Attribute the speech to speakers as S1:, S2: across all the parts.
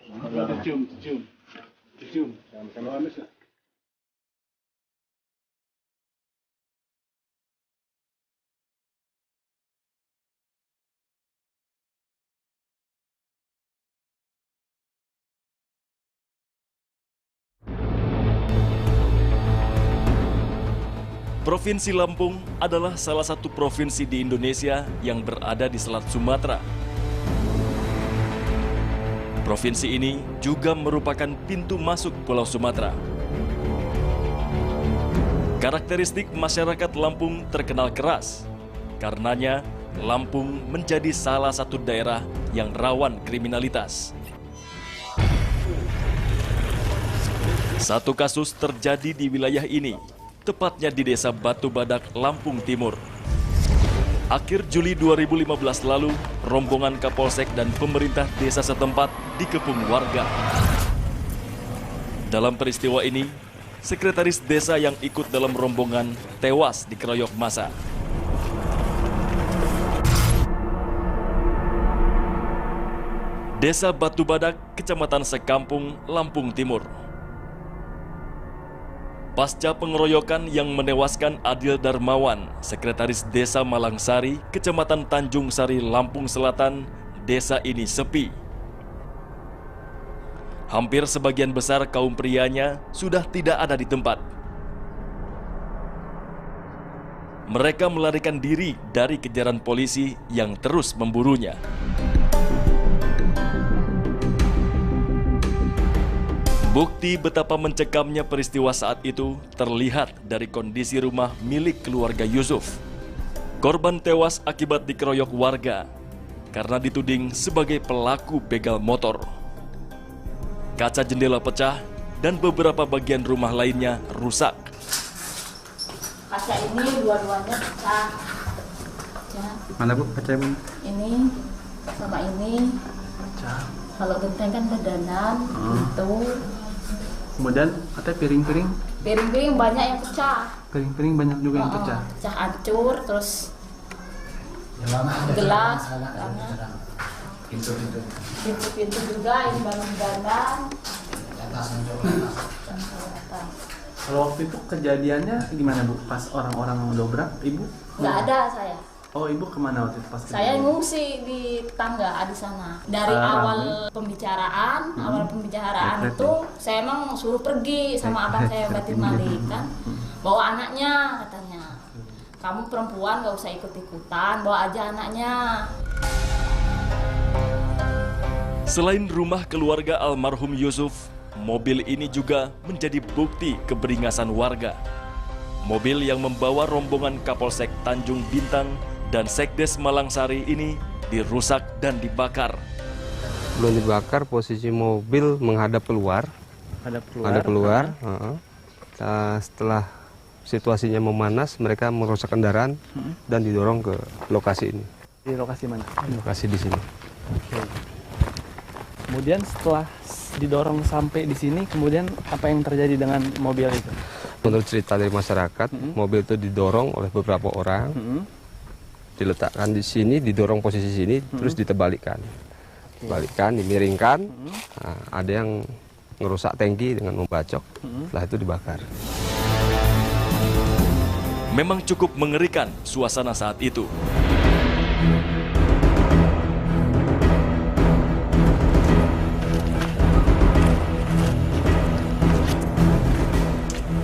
S1: Cium, cium, cium. Sama-sama amis lah.
S2: Provinsi Lampung adalah salah satu provinsi di Indonesia yang berada di Selat Sumatera. Provinsi ini juga merupakan pintu masuk Pulau Sumatera. Karakteristik masyarakat Lampung terkenal keras. Karenanya, Lampung menjadi salah satu daerah yang rawan kriminalitas. Satu kasus terjadi di wilayah ini, tepatnya di Desa Batu Badak, Lampung Timur. Akhir Juli 2015 lalu, rombongan Kapolsek dan pemerintah desa setempat dikepung warga. Dalam peristiwa ini, sekretaris desa yang ikut dalam rombongan tewas dikeroyok massa. Desa Batu Badak, Kecamatan Sekampung, Lampung Timur. Pasca pengeroyokan yang menewaskan Adil Darmawan, Sekretaris Desa Malangsari, Kecamatan Tanjung Sari, Lampung Selatan, desa ini sepi. Hampir sebagian besar kaum prianya sudah tidak ada di tempat. Mereka melarikan diri dari kejaran polisi yang terus memburunya. Bukti betapa mencekamnya peristiwa saat itu terlihat dari kondisi rumah milik keluarga Yusuf. Korban tewas akibat dikeroyok warga karena dituding sebagai pelaku begal motor. Kaca jendela pecah dan beberapa bagian rumah lainnya rusak.
S3: Kaca ini dua-duanya pecah. Ya.
S1: Mana Bu kaca Bu?
S3: Ini sama ini.
S1: Pecah.
S3: Kalau genteng kan bedanan, itu.
S1: Kemudian katanya piring-piring.
S3: Piring-piring banyak yang pecah.
S1: Piring-piring banyak juga yang pecah.
S3: Pecah hancur, terus gelas, pintu-pintu juga ini baru bedanan.
S1: Kalau waktu itu kejadiannya gimana Bu? Pas orang-orang dobrak, Ibu?
S3: Nggak ada saya.
S1: Oh, Ibu kemana waktu itu pas
S3: Saya
S1: kejadian?
S3: ngungsi di tangga di sana. Dari awal pembicaraan, itu saya emang suruh pergi sama abang saya Batin Malik kan. Bawa anaknya katanya. Kamu perempuan gak usah ikut-ikutan, bawa aja anaknya.
S2: Selain rumah keluarga almarhum Yusuf, mobil ini juga menjadi bukti keberingasan warga. Mobil yang membawa rombongan Kapolsek Tanjung Bintang dan Sekdes Malangsari ini dirusak dan dibakar.
S4: Belum dibakar, posisi mobil menghadap keluar. Menghadap keluar. Setelah situasinya memanas, mereka merusak kendaraan dan didorong ke lokasi ini.
S1: Di lokasi mana?
S4: Lokasi di sini.
S1: Oke. Kemudian setelah didorong sampai di sini, kemudian apa yang terjadi dengan mobil itu?
S4: Menurut cerita dari masyarakat, mobil itu didorong oleh beberapa orang, diletakkan di sini, didorong posisi sini, terus diterbalikan. Balikan, dimiringkan, nah, ada yang ngerusak tangki dengan membacok, setelah itu dibakar.
S2: Memang cukup mengerikan suasana saat itu.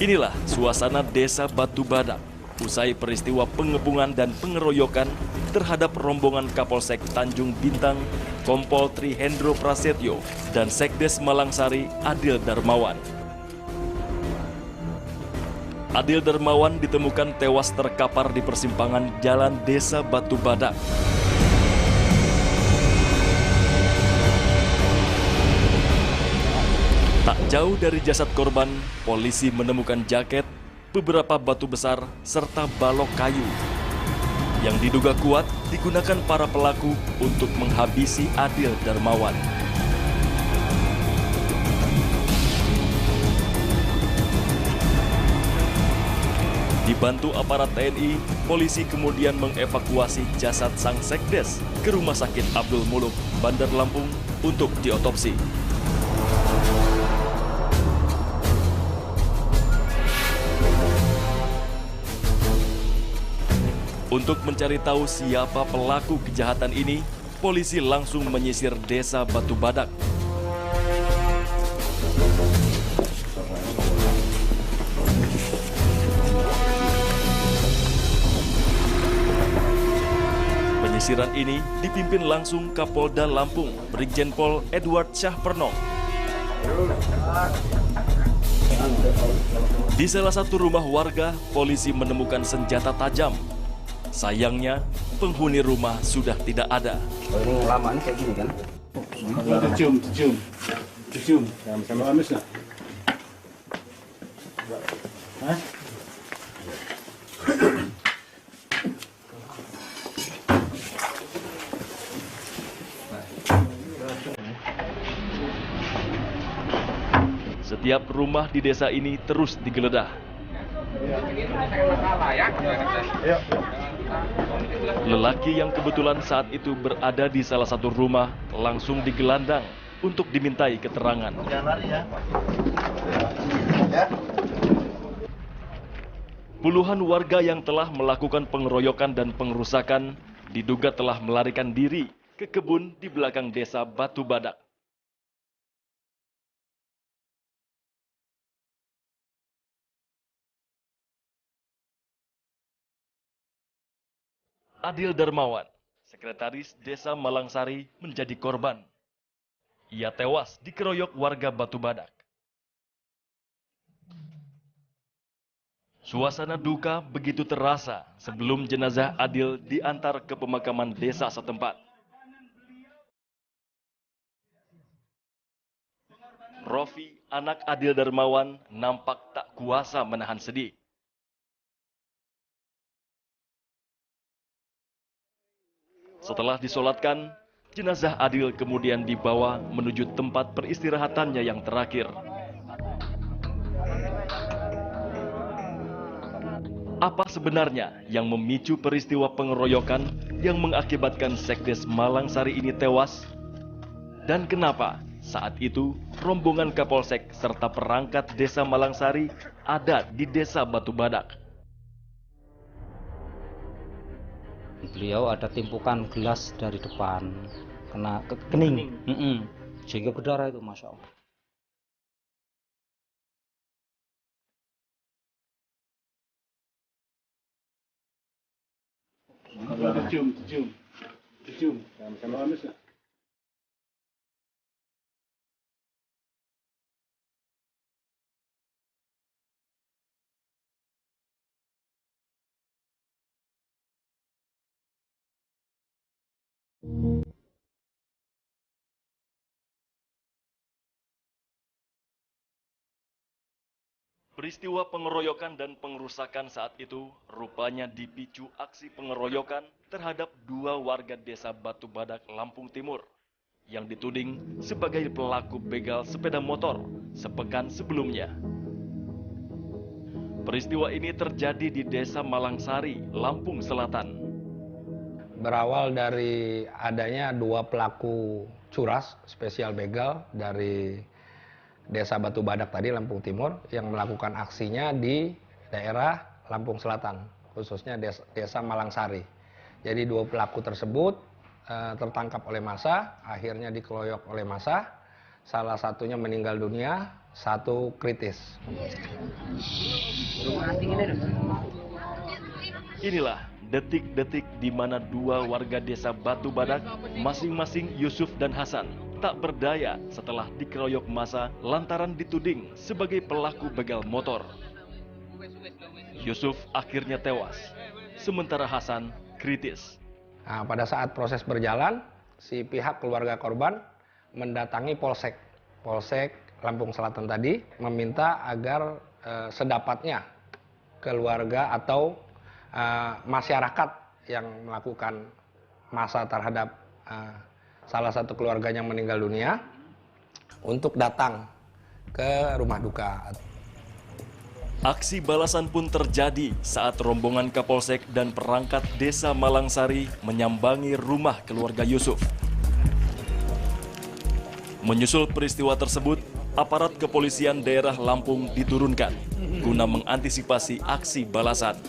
S2: Inilah suasana Desa Batu Badak usai peristiwa pengepungan dan pengeroyokan terhadap rombongan Kapolsek Tanjung Bintang, Kompol Tri Hendro Prasetyo, dan Sekdes Malangsari Adil Darmawan. Adil Darmawan ditemukan tewas terkapar di persimpangan Jalan Desa Batu Badak. Tak jauh dari jasad korban, polisi menemukan jaket, beberapa batu besar, serta balok kayu yang diduga kuat digunakan para pelaku untuk menghabisi Adil Darmawan. Dibantu aparat TNI, polisi kemudian mengevakuasi jasad sang sekdes ke Rumah Sakit Abdul Muluk, Bandar Lampung untuk diotopsi. Untuk mencari tahu siapa pelaku kejahatan ini, polisi langsung menyisir desa Batu Badak. Penyisiran ini dipimpin langsung Kapolda Lampung, Brigjen Pol Edward Syahperno. Di salah satu rumah warga, polisi menemukan senjata tajam. Sayangnya, penghuni rumah sudah tidak ada.
S5: Ini lamaan kayak gini kan?
S6: Cium. Sama amis nggak? Hah?
S2: Setiap rumah di desa ini terus digeledah. Lelaki yang kebetulan saat itu berada di salah satu rumah langsung digelandang untuk dimintai keterangan. Puluhan warga yang telah melakukan pengeroyokan dan pengerusakan diduga telah melarikan diri ke kebun di belakang desa Batu Badak. Adil Darmawan, sekretaris Desa Malangsari, menjadi korban. Ia tewas dikeroyok warga Batu Badak. Suasana duka begitu terasa sebelum jenazah Adil diantar ke pemakaman desa setempat. Rofi, anak Adil Darmawan, nampak tak kuasa menahan sedih. Setelah disolatkan, jenazah Adil kemudian dibawa menuju tempat peristirahatannya yang terakhir. Apa sebenarnya yang memicu peristiwa pengeroyokan yang mengakibatkan Sekdes Malangsari ini tewas? Dan kenapa saat itu rombongan Kapolsek serta perangkat Desa Malangsari ada di Desa Batu Badak?
S5: Beliau ada timpukan gelas dari depan, kena kening, sehingga berdarah itu, Masya Allah.
S6: Cium. Sama amis nggak?
S2: Peristiwa pengeroyokan dan pengerusakan saat itu rupanya dipicu aksi pengeroyokan terhadap dua warga desa Batu Badak, Lampung Timur yang dituding sebagai pelaku begal sepeda motor sepekan sebelumnya. Peristiwa ini terjadi di Desa Malangsari, Lampung Selatan.
S7: Berawal dari adanya dua pelaku curas spesial begal dari Desa Batu Badak tadi, Lampung Timur, yang melakukan aksinya di daerah Lampung Selatan, khususnya Desa Malangsari. Jadi dua pelaku tersebut tertangkap oleh massa, akhirnya dikeroyok oleh massa. Salah satunya meninggal dunia, satu kritis.
S2: Inilah detik-detik di mana dua warga desa Batu Badak, masing-masing Yusuf dan Hasan, tak berdaya setelah dikeroyok massa lantaran dituding sebagai pelaku begal motor. Yusuf akhirnya tewas, sementara Hasan kritis.
S7: Nah, pada saat proses berjalan, si pihak keluarga korban mendatangi Polsek Lampung Selatan tadi, meminta agar sedapatnya keluarga atau masyarakat yang melakukan massa terhadap salah satu keluarganya yang meninggal dunia untuk datang ke rumah duka.
S2: Aksi balasan pun terjadi saat rombongan Kapolsek dan perangkat Desa Malangsari menyambangi rumah keluarga Yusuf. Menyusul peristiwa tersebut, aparat kepolisian daerah Lampung diturunkan guna mengantisipasi aksi balasan.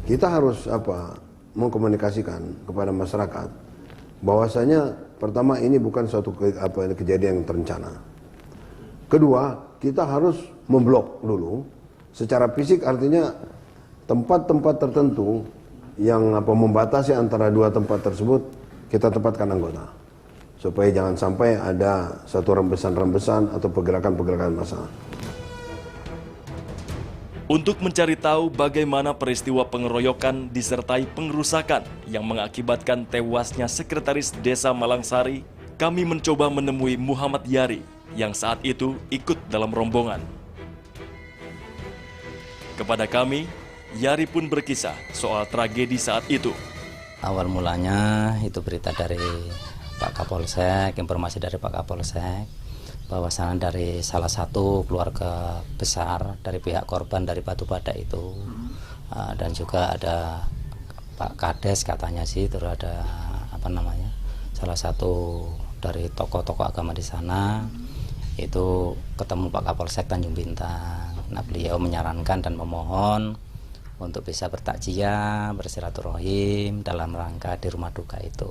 S8: Kita harus mengkomunikasikan kepada masyarakat bahwasanya pertama ini bukan suatu kejadian yang terencana. Kedua, kita harus memblok dulu secara fisik, artinya tempat-tempat tertentu yang membatasi antara dua tempat tersebut kita tempatkan anggota supaya jangan sampai ada satu rembesan-rembesan atau pergerakan-pergerakan massa.
S2: Untuk mencari tahu bagaimana peristiwa pengeroyokan disertai pengerusakan yang mengakibatkan tewasnya Sekretaris Desa Malangsari, kami mencoba menemui Muhammad Yari yang saat itu ikut dalam rombongan. Kepada kami, Yari pun berkisah soal tragedi saat itu.
S5: Awal mulanya itu berita dari Pak Kapolsek, informasi dari Pak Kapolsek, bahwasannya dari salah satu keluarga besar dari pihak korban dari Batu Badak itu, dan juga ada Pak Kades katanya sih, terus ada salah satu dari tokoh-tokoh agama di sana itu ketemu Pak Kapolsek Tanjung Bintang. Nah, beliau menyarankan dan memohon untuk bisa bertakziah, bersilaturahim dalam rangka di rumah duka itu.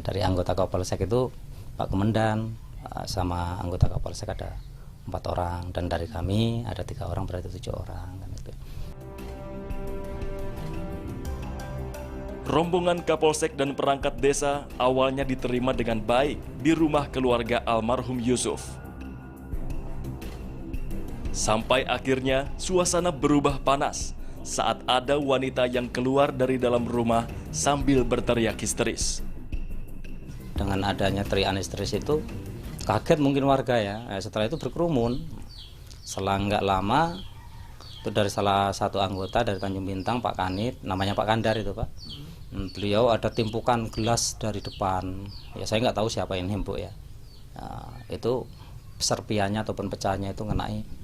S5: Dari anggota Kapolsek itu Pak Komandan sama anggota Kapolsek ada 4 orang, dan dari kami ada 3 orang, berarti 7 orang kan itu.
S2: Rombongan Kapolsek dan perangkat desa awalnya diterima dengan baik di rumah keluarga almarhum Yusuf. Sampai akhirnya suasana berubah panas saat ada wanita yang keluar dari dalam rumah sambil berteriak histeris.
S5: Dengan adanya teriakan histeris itu kaget mungkin warga ya. Setelah itu berkerumun. Selang nggak lama itu dari salah satu anggota dari Tanjung Bintang, Pak Kanit, namanya Pak Kandar itu Pak. Beliau ada timpukan gelas dari depan. Ya saya nggak tahu siapa ini Bu ya. Itu serpiannya ataupun pecahnya itu ngenai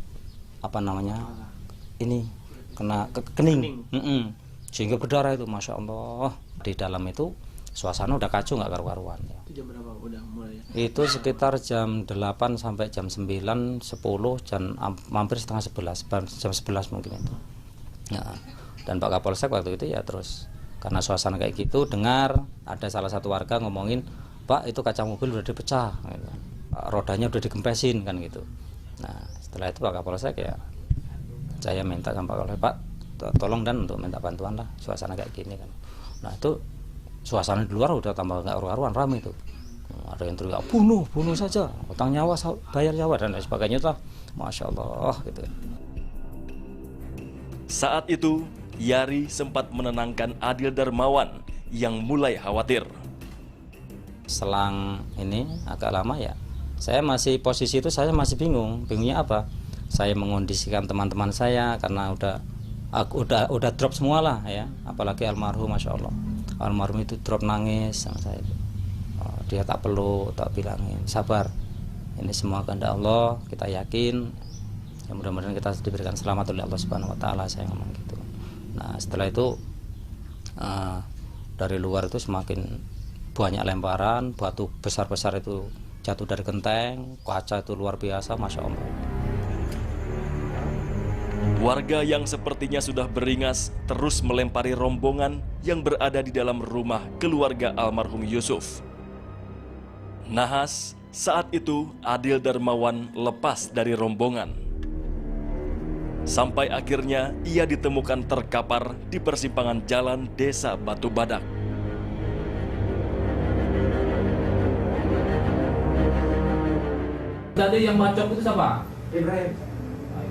S5: ini kena kening. Sehingga berdarah itu, Masya Allah. Di dalam itu suasana udah kacau, nggak karu-karuan ya.
S1: Itu jam berapa udah mulai ya?
S5: Itu sekitar jam 8 sampai jam 9, 10, jam hampir setengah 11, jam 11 mungkin itu. Nah, dan Pak Kapolsek waktu itu ya terus karena suasana kayak gitu, dengar ada salah satu warga ngomongin, Pak itu kaca mobil udah dipecah, gitu. Rodanya udah digempesin kan gitu. Nah setelah itu Pak Kapolsek ya saya minta sama Pak Kapolsek, Pak tolong dan untuk minta bantuan lah, suasana kayak gini kan. Nah itu suasana di luar udah tambah nggak karu-karuan, ramai itu. Ada yang teriak bunuh saja, utang nyawa bayar nyawa dan lain sebagainya lah, Masya Allah gitu.
S2: Saat itu Yari sempat menenangkan Adil Darmawan yang mulai khawatir.
S5: Selang ini agak lama ya, saya masih posisi itu saya masih bingungnya apa? Saya mengondisikan teman-teman saya karena udah drop semua lah ya, apalagi almarhum, Masya Allah. Almarhum itu drop nangis sama saya. Dia tak perlu tak bilangin sabar, ini semua kehendak Allah, kita yakin ya, mudah-mudahan kita diberikan selamat oleh Allah Subhanahu Wa Taala, saya ngomong gitu. Nah setelah itu dari luar itu semakin banyak lemparan, batu besar-besar itu jatuh dari genteng, kaca itu luar biasa, Masya Allah.
S2: Warga yang sepertinya sudah beringas terus melempari rombongan yang berada di dalam rumah keluarga almarhum Yusuf. Nahas, saat itu Adil Darmawan lepas dari rombongan. Sampai akhirnya ia ditemukan terkapar di persimpangan jalan Desa Batu Badak.
S9: Tadi yang bacok itu siapa?
S6: Ibrahim.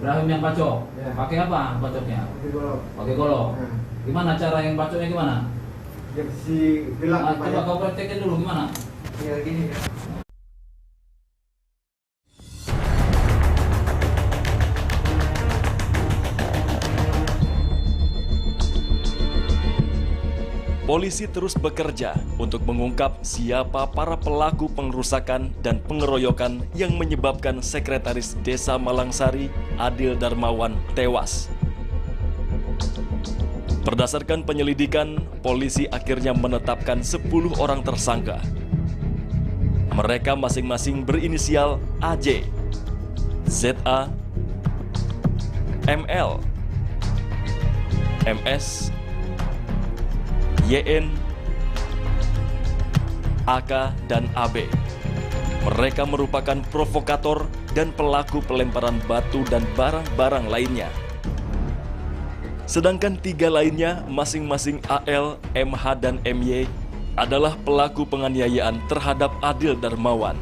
S9: Ibrahim yang bacok.
S6: Ya.
S9: Pakai apa bacoknya?
S6: Golok.
S9: Pakai golok. Gimana cara yang bacoknya gimana?
S6: Yang si bilang
S9: Coba kau praktekin dulu gimana?
S6: ya gini ya.
S2: Polisi terus bekerja untuk mengungkap siapa para pelaku pengerusakan dan pengeroyokan yang menyebabkan Sekretaris Desa Malangsari, Adil Darmawan, tewas. Berdasarkan penyelidikan, polisi akhirnya menetapkan 10 orang tersangka. Mereka masing-masing berinisial AJ, ZA, ML, MS, YN, AK, dan AB. Mereka merupakan provokator dan pelaku pelemparan batu dan barang-barang lainnya. Sedangkan 3 lainnya, masing-masing AL, MH, dan MY, adalah pelaku penganiayaan terhadap Adil Darmawan.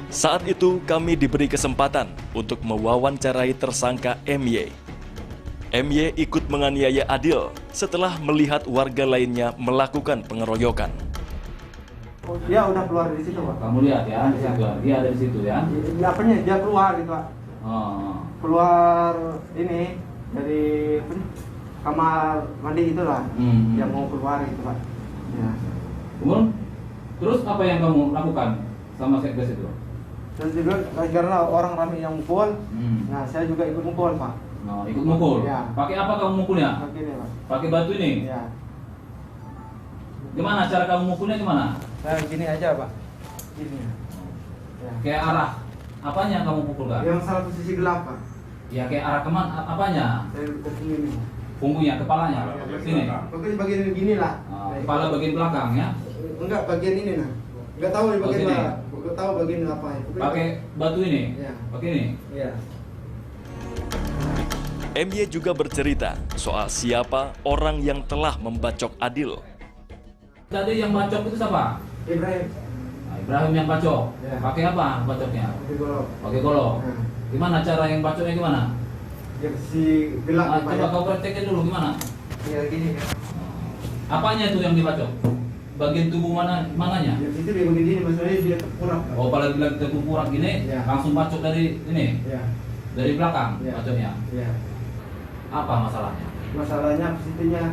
S2: Saat itu kami diberi kesempatan untuk mewawancarai tersangka MY. MY ikut menganiaya Adil setelah melihat warga lainnya melakukan pengeroyokan.
S6: Dia udah keluar dari situ, Pak.
S9: Kamu lihat ya, di situ. Dia ada di situ ya.
S6: Apanya? Dia keluar gitu, Pak.
S9: Oh.
S6: Keluar ini dari kamar mandi itulah. Yang mau keluar gitu, Pak. Ya.
S9: Kemudian, terus apa yang kamu lakukan sama sekdes itu?
S6: Terus juga karena orang ramai yang mukul, nah saya juga ikut mukul, Pak.
S9: Oh, ikut mukul?
S6: Ya.
S9: Pakai apa kamu mukulnya?
S6: Pakai ini, Pak.
S9: Pakai batu ini?
S6: Ya.
S9: Gimana cara kamu mukulnya gimana?
S6: Nah, gini aja, Pak. Gini. Ya.
S9: Kayak arah apanya kamu pukul kan?
S6: Yang salah posisi gelap, Pak.
S9: Ya kayak arah kemana? Apanya?
S6: Saya ke sini.
S9: Punggungnya, kepalanya? Sini?
S6: Pokoknya bagian gini lah.
S9: Kepala bagian belakang ya?
S6: Enggak, bagian ini nah. Enggak tahu di bagian
S9: sini?
S6: mana. Enggak tahu bagian apa.
S9: Pakai batu ini?
S6: Iya.
S9: Pakai ini?
S6: Iya.
S2: MY juga bercerita soal siapa orang yang telah membacok Adil.
S9: Tadi yang bacok itu siapa?
S6: Ibrahim.
S9: Nah, Ibrahim yang bacok.
S6: Ya.
S9: Pakai apa bacoknya?
S6: Pakai golok.
S9: Pakai golok. Gimana cara yang bacoknya gimana?
S6: Yang si gelap.
S9: Coba kau praktekin dulu gimana?
S6: Ya gini.
S9: Apanya itu yang dibacok? Bagian tubuh mananya?
S6: Yang itu dia begini maksudnya dia terpurak.
S9: Oh, pada bilang terkurak gini,
S6: Ya.
S9: langsung bacok dari ini?
S6: Ya.
S9: Dari belakang
S6: Ya.
S9: bacoknya?
S6: Ya.
S9: Apa masalahnya?
S6: Masalahnya posisinya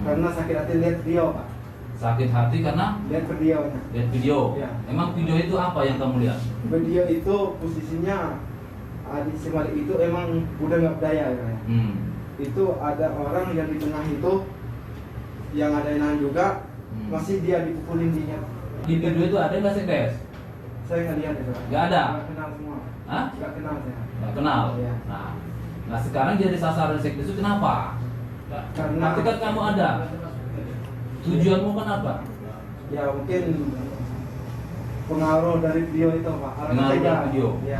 S6: karena sakit hati lihat video, Pak.
S9: Sakit hati karena
S6: Lihat videonya.
S9: lihat video.
S6: Ya.
S9: Emang video itu apa yang kamu lihat?
S6: Video itu posisinya Adik si Malik itu emang udah nggak berdaya ya. Itu ada orang yang di tengah itu yang ada nahan juga masih dia dipukulin dia.
S9: Di video itu ada nggak sekdes?
S6: Saya nggak lihat itu.
S9: Nggak ada?
S6: Nggak kenal semua.
S9: Hah?
S6: Nggak kenal saya.
S9: Nggak kenal?
S6: Iya.
S9: Nah sekarang jadi sasaran sekdes itu kenapa?
S6: Karena
S9: Nanti kan kamu ada. Tujuanmu kan apa?
S6: ya mungkin pengaruh dari video itu, Pak.
S9: Pengaruh dari video.
S6: Ya.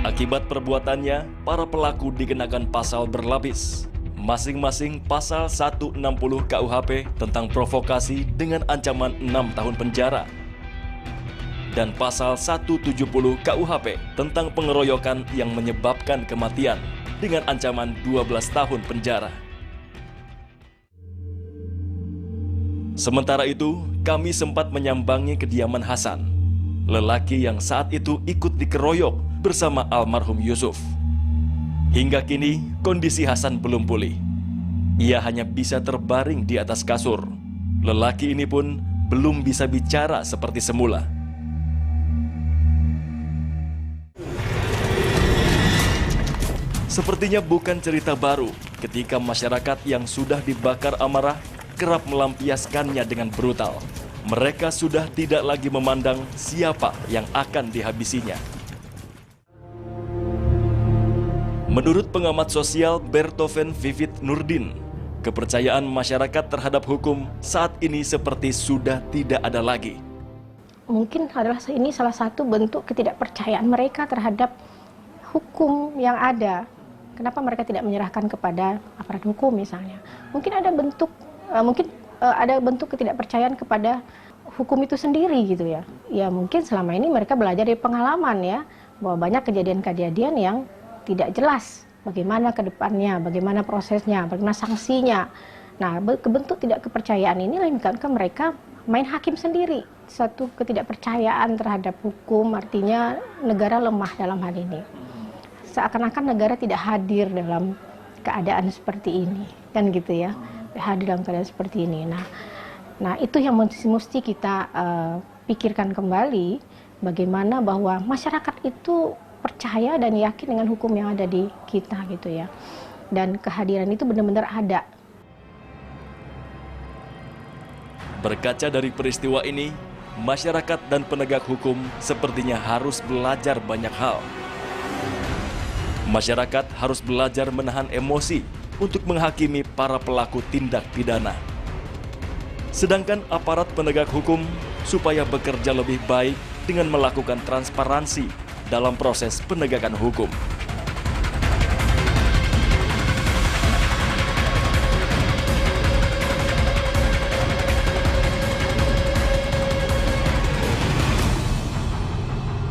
S2: Akibat perbuatannya, para pelaku dikenakan pasal berlapis. Masing-masing pasal 160 KUHP tentang provokasi dengan ancaman 6 tahun penjara. Dan pasal 170 KUHP tentang pengeroyokan yang menyebabkan kematian dengan ancaman 12 tahun penjara. Sementara itu, kami sempat menyambangi kediaman Hasan, lelaki yang saat itu ikut dikeroyok bersama almarhum Yusuf. Hingga kini, kondisi Hasan belum pulih. Ia hanya bisa terbaring di atas kasur. Lelaki ini pun belum bisa bicara seperti semula. Sepertinya bukan cerita baru ketika masyarakat yang sudah dibakar amarah kerap melampiaskannya dengan brutal. Mereka sudah tidak lagi memandang siapa yang akan dihabisinya. Menurut pengamat sosial Bertoven Vivit Nurdin, kepercayaan masyarakat terhadap hukum saat ini seperti sudah tidak ada lagi.
S10: Mungkin adalah ini salah satu bentuk ketidakpercayaan mereka terhadap hukum yang ada. Kenapa mereka tidak menyerahkan kepada aparat hukum misalnya? Mungkin ada bentuk ketidakpercayaan kepada hukum itu sendiri gitu ya. Ya mungkin selama ini mereka belajar dari pengalaman ya, bahwa banyak kejadian-kejadian yang tidak jelas bagaimana ke depannya, bagaimana prosesnya, bagaimana sanksinya. Nah, bentuk tidak kepercayaan ini menyebabkan mereka main hakim sendiri. Satu ketidakpercayaan terhadap hukum, artinya negara lemah dalam hal ini. Seakan-akan negara tidak hadir dalam keadaan seperti ini, kan gitu ya. Hadir dalam keadaan seperti ini. Nah itu yang mesti kita pikirkan kembali, bagaimana bahwa masyarakat itu percaya dan yakin dengan hukum yang ada di kita gitu ya. Dan kehadiran itu benar-benar ada.
S2: Berkaca dari peristiwa ini, masyarakat dan penegak hukum sepertinya harus belajar banyak hal. Masyarakat harus belajar menahan emosi untuk menghakimi para pelaku tindak pidana. Sedangkan aparat penegak hukum supaya bekerja lebih baik dengan melakukan transparansi dalam proses penegakan hukum.